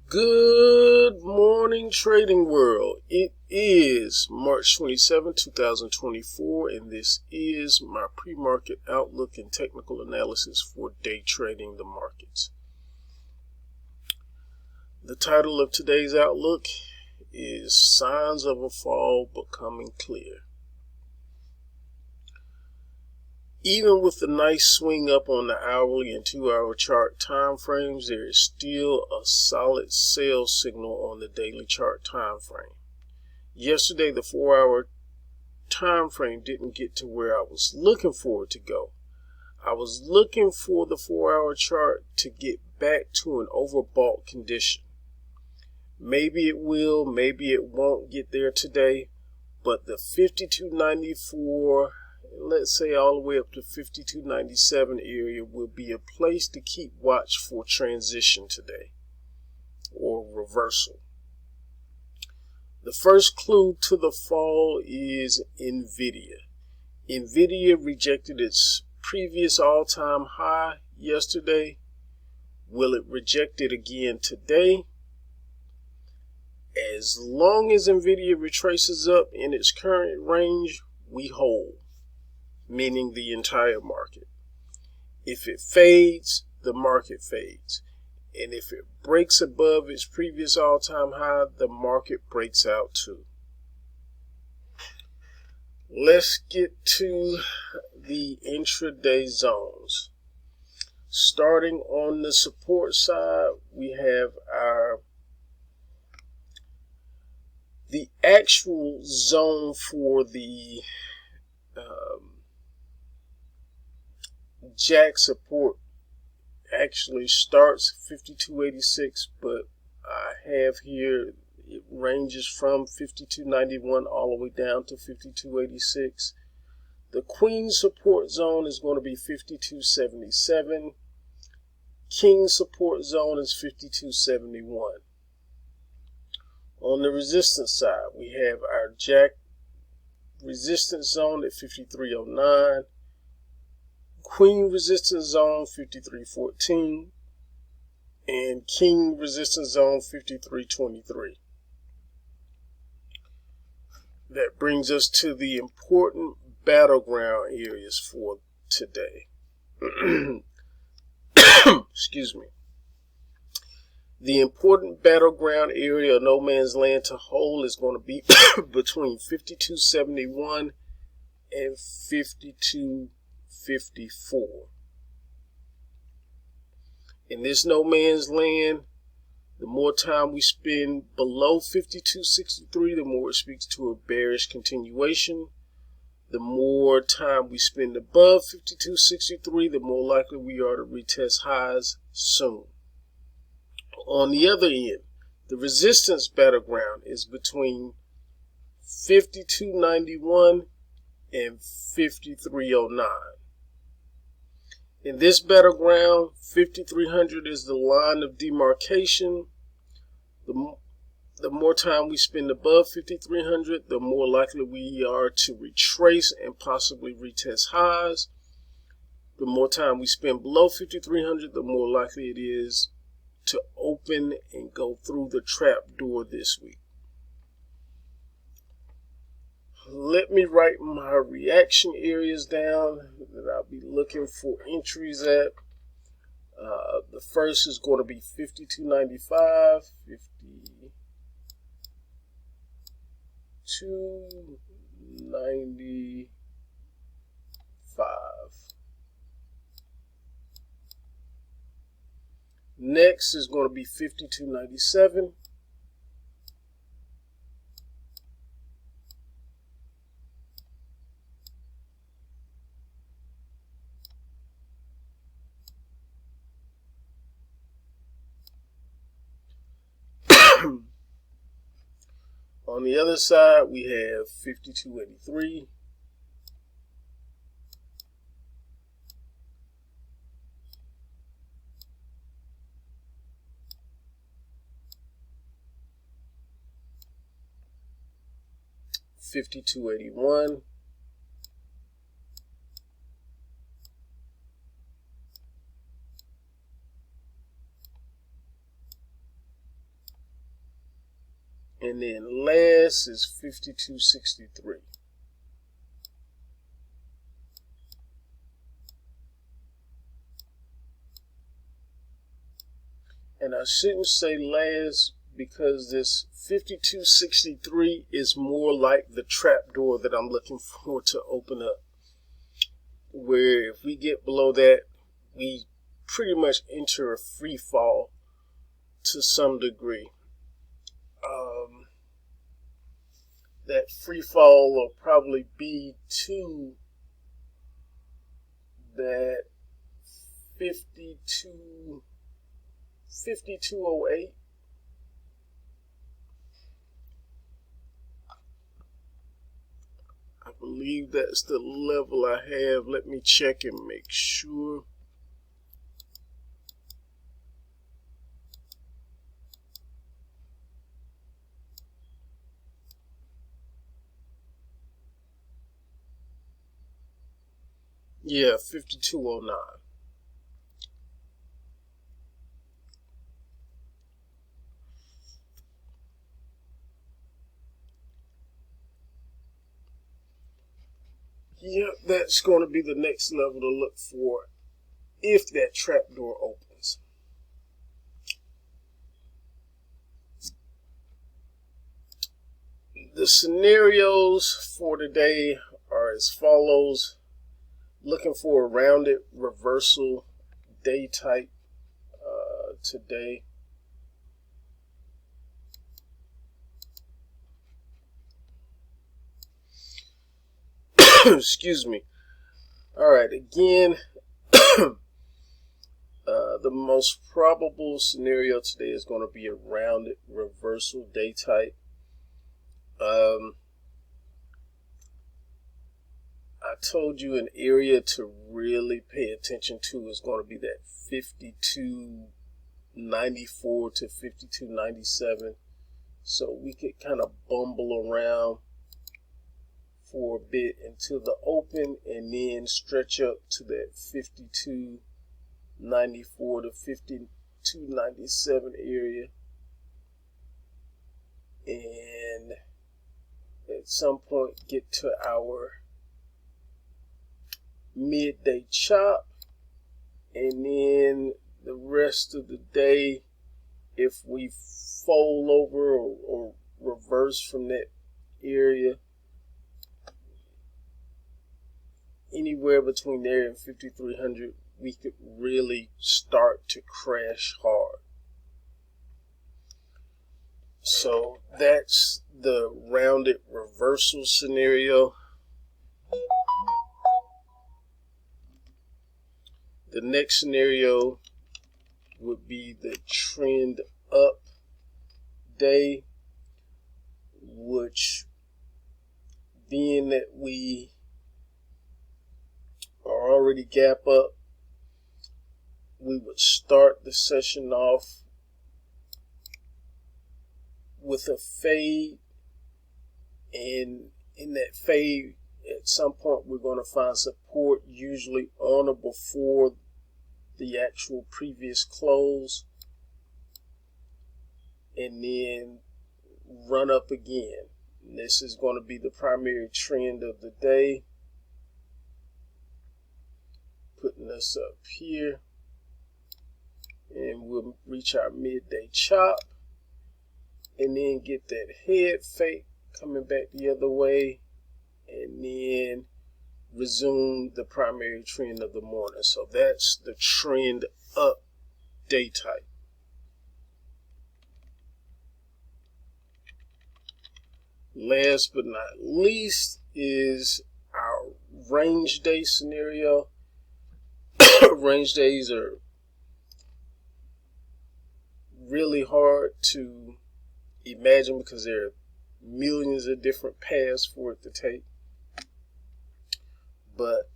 Good morning, trading world. It is March 27, 2024, and this is my pre-market outlook and technical analysis for day trading the markets. The title of today's outlook is Signs of a Fall Becoming Clear. Even with the nice swing up on the hourly and 2-hour chart time frames, there is still a solid sell signal on the daily chart time frame. Yesterday, the 4-hour time frame didn't get to where I was looking for it to go. I was looking for the 4-hour chart to get back to an overbought condition. Maybe it will, maybe it won't get there today, but the 52.94, let's say all the way up to 52.97 area will be a place to keep watch for transition today or reversal. The first clue to the fall is Nvidia. Nvidia rejected its previous all-time high yesterday. Will it reject it again today? As long as Nvidia retraces up in its current range, we hold, meaning the entire market. If it fades, the market fades. And if it breaks above its previous all-time high, the market breaks out too. Let's get to the intraday zones. Starting on the support side, we have the actual zone for the Jack support actually starts 52.86, but I have here it ranges from 52.91 all the way down to 52.86. The Queen support zone is going to be 52.77. King support zone is 52.71. On the resistance side, we have our Jack resistance zone at 53.09. Queen resistance zone 53.14 and King resistance zone 53.23. That brings us to the important battleground areas for today. Excuse me. The important battleground area of no man's land to hold is going to be between 52.71 and 52.54. In this no man's land, the more time we spend below 52.63, the more it speaks to a bearish continuation. The more time we spend above 52.63, the more likely we are to retest highs soon. On the other end, the resistance battleground is between 52.91 and 53.09. In this battleground, 5300 is the line of demarcation. The more time we spend above 5300, the more likely we are to retrace and possibly retest highs. The more time we spend below 5300, the more likely it is to open and go through the trap door this week. Let me write my reaction areas down that I'll be looking for entries at. The first is going to be 52.95, 52.95. Next is going to be 52.97. On the other side, we have 52.83. $52.81. And then last is 52.63. And I shouldn't say last because this 52.63 is more like the trapdoor that I'm looking for to open up. Where if we get below that, we pretty much enter a free fall to some degree. That free fall will probably be to that 52.08. I believe that's the level I have. Let me check and make sure. Yeah, 52.09. Yep, that's going to be the next level to look for if that trapdoor opens. The scenarios for today are as follows. Looking for a rounded reversal day type today. Excuse me. All right, again, the most probable scenario today is going to be a rounded reversal day type. I told you an area to really pay attention to is going to be that 52.94 to 52.97. So we could kind of bumble around for a bit until the open and then stretch up to that 52.94 to 52.97 area. And at some point get to our midday chop, and then the rest of the day, if we fold over or reverse from that area, anywhere between there and 5,300, we could really start to crash hard. So that's the rounded reversal scenario. The next scenario would be the trend up day, which, being that we are already gap up, we would start the session off with a fade, and in that fade at some point we're going to find support, usually on or before the actual previous close, and then run up again. And this is going to be the primary trend of the day, putting us up here, and we'll reach our midday chop and then get that head fake coming back the other way, and then resume the primary trend of the morning. So that's the trend up day type. Last but not least is our range day scenario. Range days are really hard to imagine because there are millions of different paths for it to take. But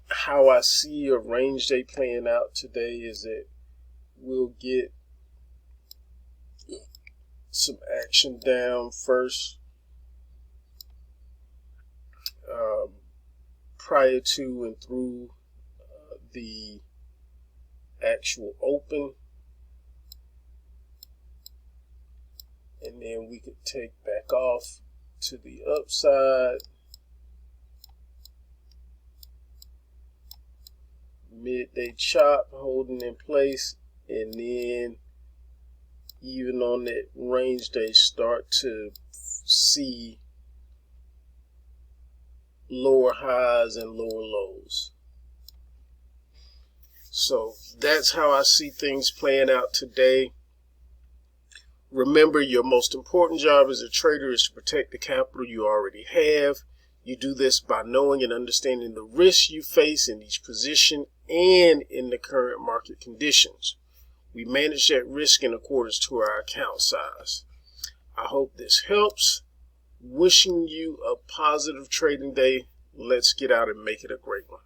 how I see a range day playing out today is that we'll get some action down first prior to and through the actual open. we could take back off to the upside. Midday chop, holding in place, and then even on that range day start to see lower highs and lower lows. So that's how I see things playing out today. Remember, your most important job as a trader is to protect the capital you already have. You do this by knowing and understanding the risks you face in each position and in the current market conditions. We manage that risk in accordance to our account size. I hope this helps. Wishing you a positive trading day. Let's get out and make it a great one.